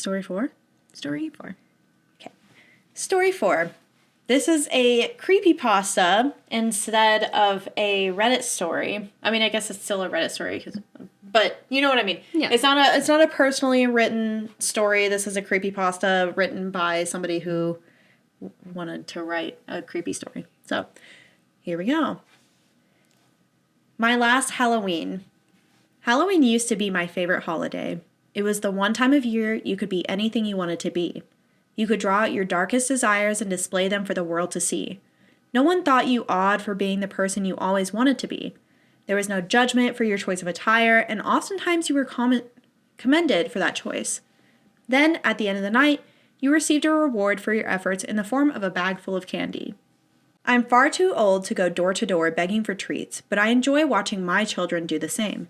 Story 4? Story 4. Okay. Story 4. This is a creepypasta instead of a Reddit story. I mean, I guess it's still a Reddit story, but you know what I mean. Yeah. It's not a personally written story. This is a creepypasta written by somebody who wanted to write a creepy story. So, here we go. My last Halloween. Halloween used to be my favorite holiday. It was the one time of year you could be anything you wanted to be. You could draw out your darkest desires and display them for the world to see. No one thought you odd for being the person you always wanted to be. There was no judgment for your choice of attire, and oftentimes you were commended for that choice. Then, at the end of the night, you received a reward for your efforts in the form of a bag full of candy. I'm far too old to go door to door begging for treats, but I enjoy watching my children do the same.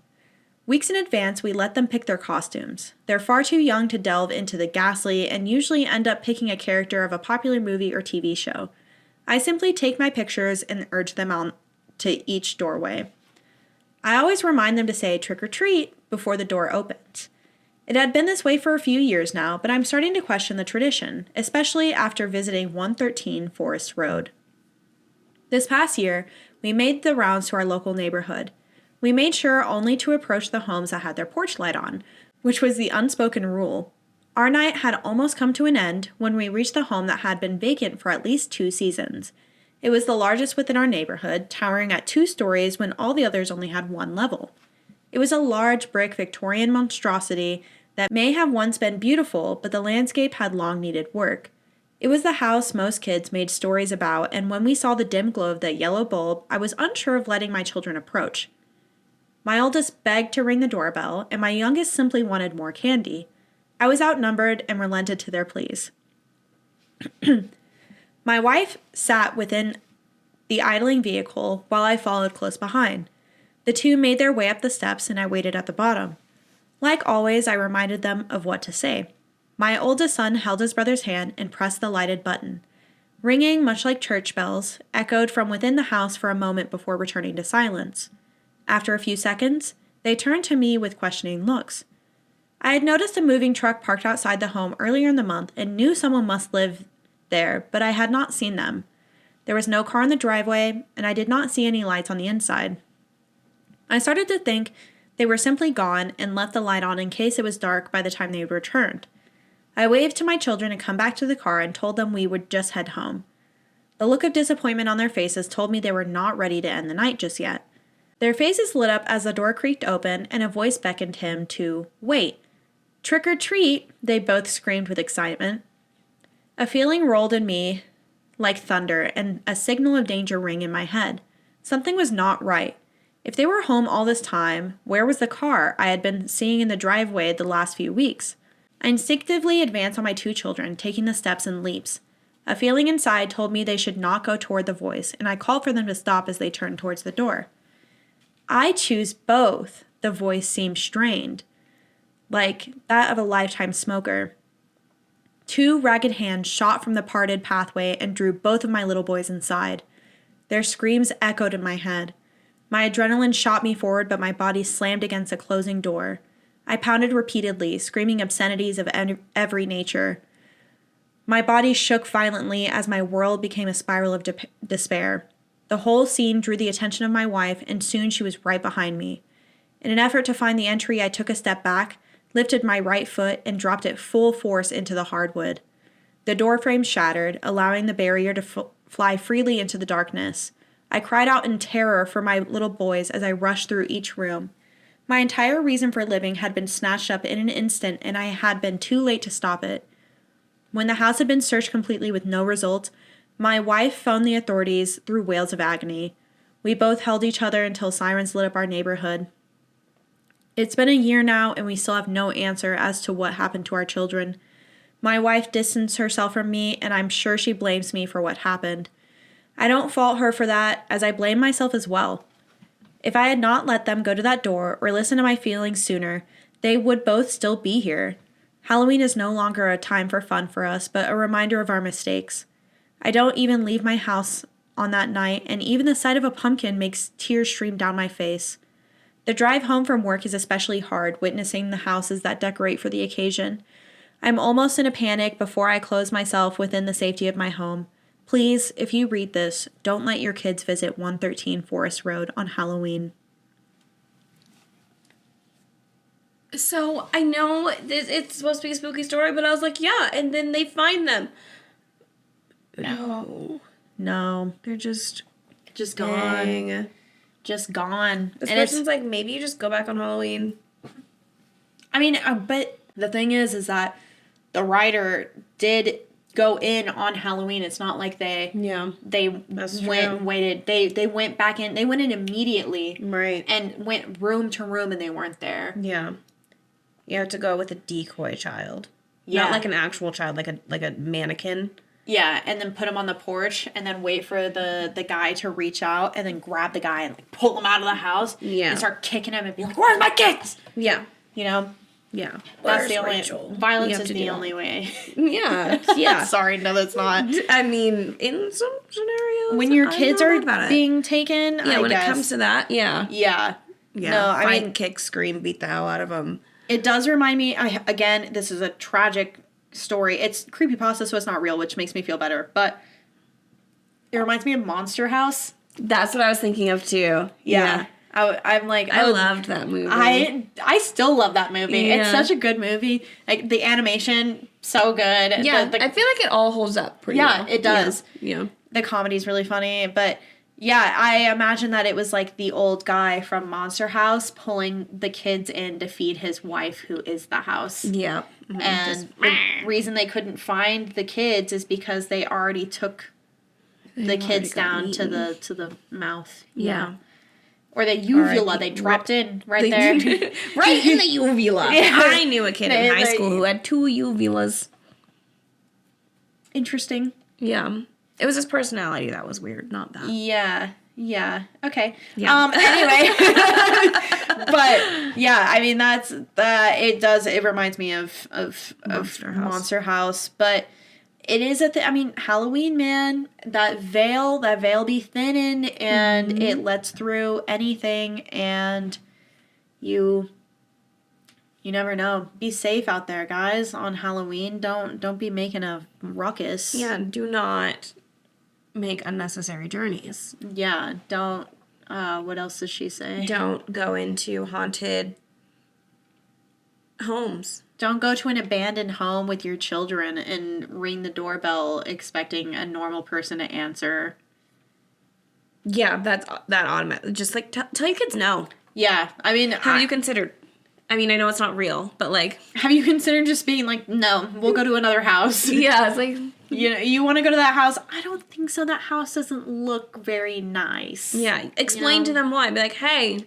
Weeks in advance, we let them pick their costumes. They're far too young to delve into the ghastly and usually end up picking a character of a popular movie or TV show. I simply take my pictures and urge them on to each doorway. I always remind them to say trick or treat before the door opens. It had been this way for a few years now, but I'm starting to question the tradition, especially after visiting 113 Forest Road. This past year, we made the rounds to our local neighborhood. We made sure only to approach the homes that had their porch light on, which was the unspoken rule. Our night had almost come to an end when we reached the home that had been vacant for at least 2 seasons. It was the largest within our neighborhood, towering at 2 stories when all the others only had 1 level. It was a large brick Victorian monstrosity that may have once been beautiful, but the landscape had long needed work. It was the house most kids made stories about, and when we saw the dim glow of the yellow bulb, I was unsure of letting my children approach. My oldest begged to ring the doorbell, and my youngest simply wanted more candy. I was outnumbered and relented to their pleas. My wife sat within the idling vehicle while I followed close behind. The 2 made their way up the steps, and I waited at the bottom. Like always, I reminded them of what to say. My oldest son held his brother's hand and pressed the lighted button. Ringing, much like church bells, echoed from within the house for a moment before returning to silence. After a few seconds, they turned to me with questioning looks. I had noticed a moving truck parked outside the home earlier in the month and knew someone must live there, but I had not seen them. There was no car in the driveway, and I did not see any lights on the inside. I started to think they were simply gone and left the light on in case it was dark by the time they returned. I waved to my children to come back to the car and told them we would just head home. The look of disappointment on their faces told me they were not ready to end the night just yet. Their faces lit up as the door creaked open and a voice beckoned him to wait. Trick or treat, they both screamed with excitement. A feeling rolled in me like thunder and a signal of danger rang in my head. Something was not right. If they were home all this time, where was the car I had been seeing in the driveway the last few weeks? I instinctively advanced on my 2 children, taking the steps in leaps. A feeling inside told me they should not go toward the voice, and I called for them to stop as they turned towards the door. I choose both, the voice seemed strained, like that of a lifetime smoker. 2 ragged hands shot from the parted pathway and drew both of my little boys inside. Their screams echoed in my head. My adrenaline shot me forward, but my body slammed against a closing door. I pounded repeatedly, screaming obscenities of every nature. My body shook violently as my world became a spiral of despair. The whole scene drew the attention of my wife, and soon she was right behind me. In an effort to find the entry, I took a step back, lifted my right foot, and dropped it full force into the hardwood. The door frame shattered, allowing the barrier to fly freely into the darkness. I cried out in terror for my little boys as I rushed through each room. My entire reason for living had been snatched up in an instant, and I had been too late to stop it. When the house had been searched completely with no result, my wife phoned the authorities through wails of agony. We both held each other until sirens lit up our neighborhood. It's been a year now, and we still have no answer as to what happened to our children. My wife distanced herself from me, and I'm sure she blames me for what happened. I don't fault her for that, as I blame myself as well. If I had not let them go to that door or listened to my feelings sooner, they would both still be here. Halloween is no longer a time for fun for us, but a reminder of our mistakes. I don't even leave my house on that night, and even the sight of a pumpkin makes tears stream down my face. The drive home from work is especially hard, witnessing the houses that decorate for the occasion. I'm almost in a panic before I close myself within the safety of my home. Please, if you read this, don't let your kids visit 113 Forest Road on Halloween. So, I know it's supposed to be a spooky story, but I was like, yeah, and then they find them. No. They're just gone. Dang. Just gone. This And person's like, maybe you just go back on Halloween. I mean, but the thing is that the writer did go in on Halloween. It's not like they That's went true. and waited. They went back in. They went in immediately. Right. And went room to room and they weren't there. Yeah. You have to go with a decoy child. Yeah. Not like an actual child, like a mannequin. Yeah, and then put him on the porch and then wait for the guy to reach out and then grab the guy and like pull him out of the house. Yeah. And start kicking him and be like, "Where's my kids?" Yeah. You know? Yeah. That's the only Rachel? violence You have is to the do only way. Yeah. Yeah. Sorry, no, that's not. I mean, in some scenarios, When your I kids don't are know about it. being taken, Yeah, I when guess. it comes to that, yeah. Yeah. Yeah. No, I Fight, mean, kick, scream, beat the hell out of them. it does remind me, again, this is a tragic story. It's creepypasta, so it's not real, which makes me feel better. But it reminds me of Monster House. That's what I was thinking of, too. Yeah. I'm like, I loved that movie. I still love that movie. Yeah. It's such a good movie. Like, the animation, so good. Yeah, The- I feel like it all holds up pretty well. Yeah, it does. Yeah. The comedy's really funny, but yeah, I imagine that it was like the old guy from Monster House pulling the kids in to feed his wife, who is the house. Yeah. And the reason they couldn't find the kids is because they already took the kids down to the mouth. Yeah. Or the uvula they dropped in right there. Right in the uvula. Yeah. I knew a kid in high school who had 2 uvulas. Interesting. Yeah. It was his personality that was weird, not that. Yeah. Okay. Yeah. Anyway. But yeah, I mean it reminds me of Monster House, but it is Halloween, man, that veil be thinning and it lets through anything, and you never know. Be safe out there, guys, on Halloween. Don't be making a ruckus. Yeah, do not make unnecessary journeys. Yeah, don't what else does she say? Don't go into haunted homes. Don't go to an abandoned home with your children and ring the doorbell expecting a normal person to answer. Yeah, that automatic. Just like tell your kids no. Yeah, I mean, Have you considered? I mean, I know it's not real, but like, have you considered just being like, no, we'll go to another house? yeah, it's like, You want to go to that house? I don't think so. That house doesn't look very nice. yeah. Explain to them why. Be like, hey,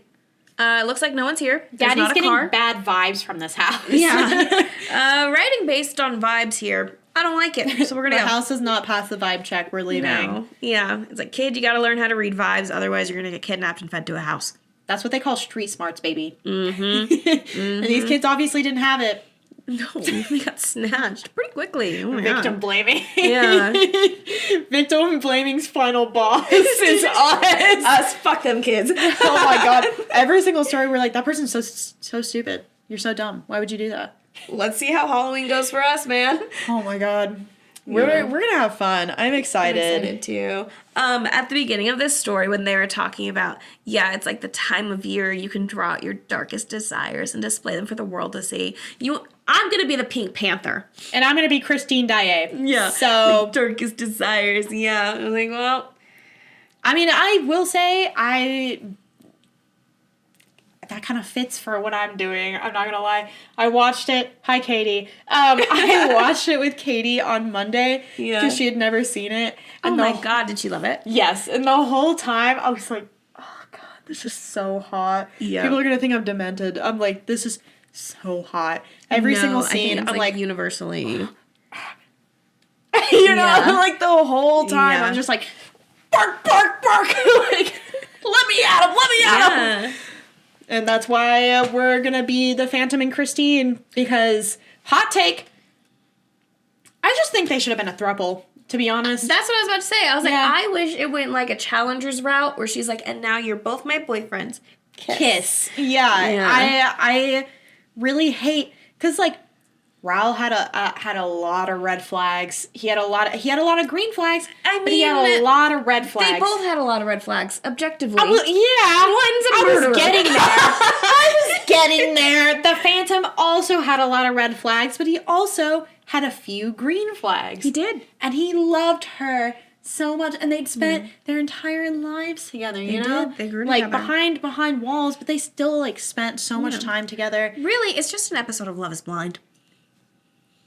it looks like no one's here. There's Daddy's not a getting car. bad vibes from this house. Yeah. Writing based on vibes here. I don't like it, so we're gonna The go. house does not pass the vibe check. We're leaving. No. Yeah, it's like, kid, you got to learn how to read vibes, otherwise you're gonna get kidnapped and fed to a house. That's what they call street smarts, baby. Mm-hmm. And these kids obviously didn't have it. No, they got snatched pretty quickly. Oh my Victim God. blaming. Yeah. Victim blaming's final boss is us. Us, fuck them kids. Oh my God. Every single story we're like, that person's so stupid. You're so dumb. Why would you do that? Let's see how Halloween goes for us, man. Oh my God. We're gonna have fun. I'm excited. I'm excited too. At the beginning of this story, when they were talking about, it's like the time of year you can draw out your darkest desires and display them for the world to see. I'm gonna be the Pink Panther, And I'm gonna be Christine Daae. Yeah. So darkest desires. Yeah. I was like, well, I mean, I will say that kind of fits for what I'm doing. I'm not gonna lie. I watched it. Hi, Katie. I watched it with Katie on Monday because she had never seen it. oh And my God, did she love it? Yes, and the whole time I was like, oh God, this is so hot. Yeah. People are gonna think I'm demented. I'm like, this is so hot. Every single I think scene, it's I'm like universally. like the whole time, Yeah. I'm just like, bark, bark, bark. Like, let me at him, let me at him. And that's why we're gonna be the Phantom and Christine, because, hot take, I just think they should have been a throuple, to be honest. That's what I was about to say. I was Yeah. like, I wish it went like a challenger's route where she's like, and now you're both my boyfriends. Kiss. Yeah. Yeah. I really hate, because, like, Raul had a lot of red flags. He had a lot of green flags. But he had a lot of red flags. They both had a lot of red flags, objectively. One's a murderer. I was getting there. The Phantom also had a lot of red flags, but he also had a few green flags. He did. And he loved her so much, and they'd spent their entire lives together, you know? They grew like together. behind walls, but they still like spent so much time together. Really, it's just an episode of Love is Blind.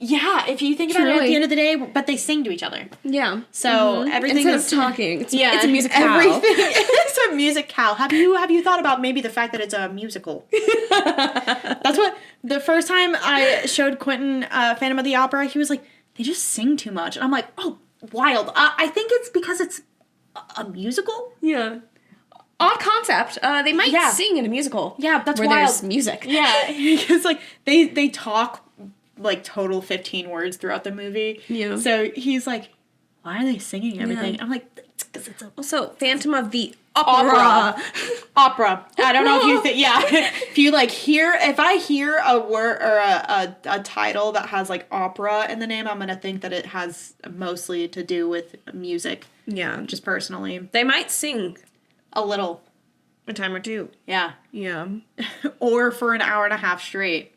Yeah, if you think about it at the end of the day, but they sing to each other. Yeah. So everything instead is of talking. It's a musicale. Everything it's a musicale. Have you thought about maybe the fact that it's a musical? That's what the first time I showed Quentin Phantom of the Opera, he was like, they just sing too much. And I'm like, oh, wild. I think it's because it's a musical. Yeah. Odd concept. They might sing in a musical. Yeah, that's where wild. There's music. Yeah, because like they talk like total 15 words throughout the movie. Yeah. So he's like, why are they singing everything? Yeah. I'm like, it's because it's a... Also, Phantom of the Opera. Opera. I don't know if you think... Yeah. If you like if I hear a word or a title that has like opera in the name, I'm going to think that it has mostly to do with music. Yeah. Just personally. They might sing. A little. A time or two. Yeah. Yeah. Or for an hour and a half straight.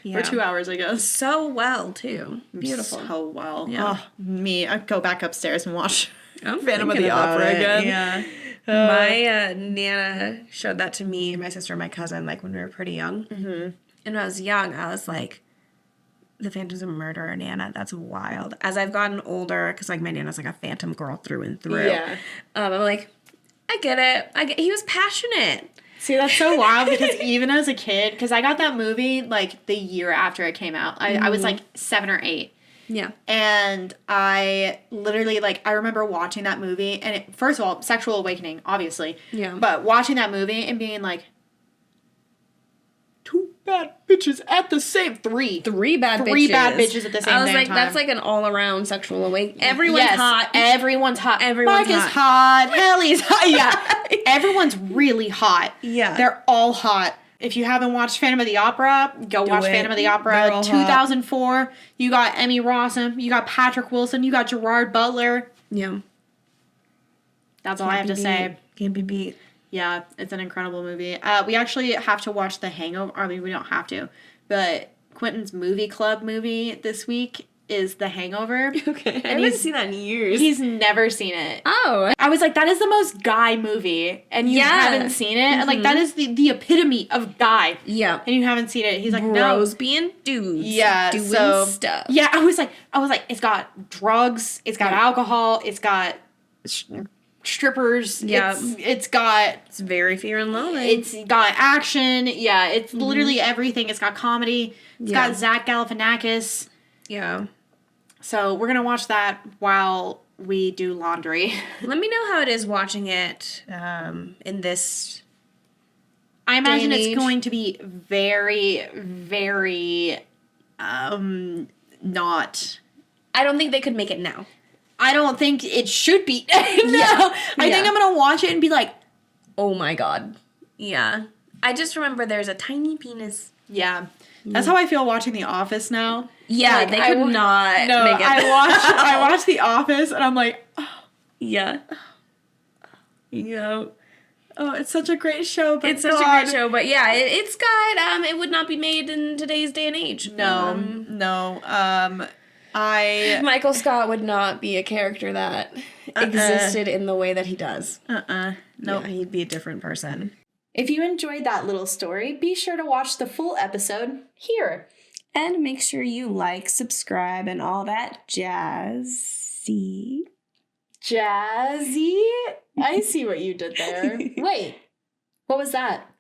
Yeah. For 2 hours, I guess. So well, too. Beautiful. So well. Yeah. Oh, me. I'd go back upstairs and watch Phantom of the Opera again. Yeah. My Nana showed that to me, my sister and my cousin, like, when we were pretty young. Mm-hmm. And when I was young, I was like, the Phantom's a murderer, Nana. That's wild. As I've gotten older, because, like, my Nana's, like, a Phantom girl through and through. Yeah. I'm like, I get it. He was passionate. See, that's so wild because even as a kid, because I got that movie like the year after it came out. I was like 7 or 8. Yeah. And I literally, like, I remember watching that movie and first of all, sexual awakening, obviously. Yeah. But watching that movie and being like, 2 bad bitches at the same... 3 bad bitches at the same time. I was like, that's like an all-around sexual awakening. Everyone's hot. Everyone's hot. Everyone's Mark is hot. Helly's hot. Yeah. Everyone's really hot. Yeah. They're all hot. If you haven't watched Phantom of the Opera, go watch Phantom of the Opera. 2004. Hot. You got Emmy Rossum. You got Patrick Wilson. You got Gerard Butler. Yeah. That's all I have to say. Can't be beat. Yeah, it's an incredible movie. We actually have to watch The Hangover. I mean, we don't have to. But Quentin's movie club movie this week is The Hangover. Okay. I haven't seen that in years. He's never seen it. Oh. I was like, that is the most guy movie. And you haven't seen it. Mm-hmm. And like, that is the epitome of guy. Yeah. And you haven't seen it. He's like, Bros no. being dudes. Yeah. Doing stuff. Yeah, I was like, it's got drugs. It's got alcohol. It's got... strippers. Yeah. It's very Fear and Loathing. It's got action. Yeah, it's literally everything. It's got comedy. It's got Zach Galifianakis. Yeah. So we're gonna watch that while we do laundry. Let me know how it is watching it in this. I imagine it's going to be very, very not. I don't think they could make it now. I don't think it should be. No. I think I'm going to watch it and be like, oh my God. Yeah. I just remember there's a tiny penis. Yeah. That's how I feel watching The Office now. Yeah, like, they could not make it. I watch The Office and I'm like, oh. Yeah. Yeah. Oh, it's such a great show. But it's such a great show. But yeah, it's got, it would not be made in today's day and age. No. Michael Scott would not be a character that existed in the way that he does. Nope. Yeah, he'd be a different person. If you enjoyed that little story, be sure to watch the full episode here. And make sure you like, subscribe, and all that jazzy. Jazzy? I see what you did there. Wait, what was that?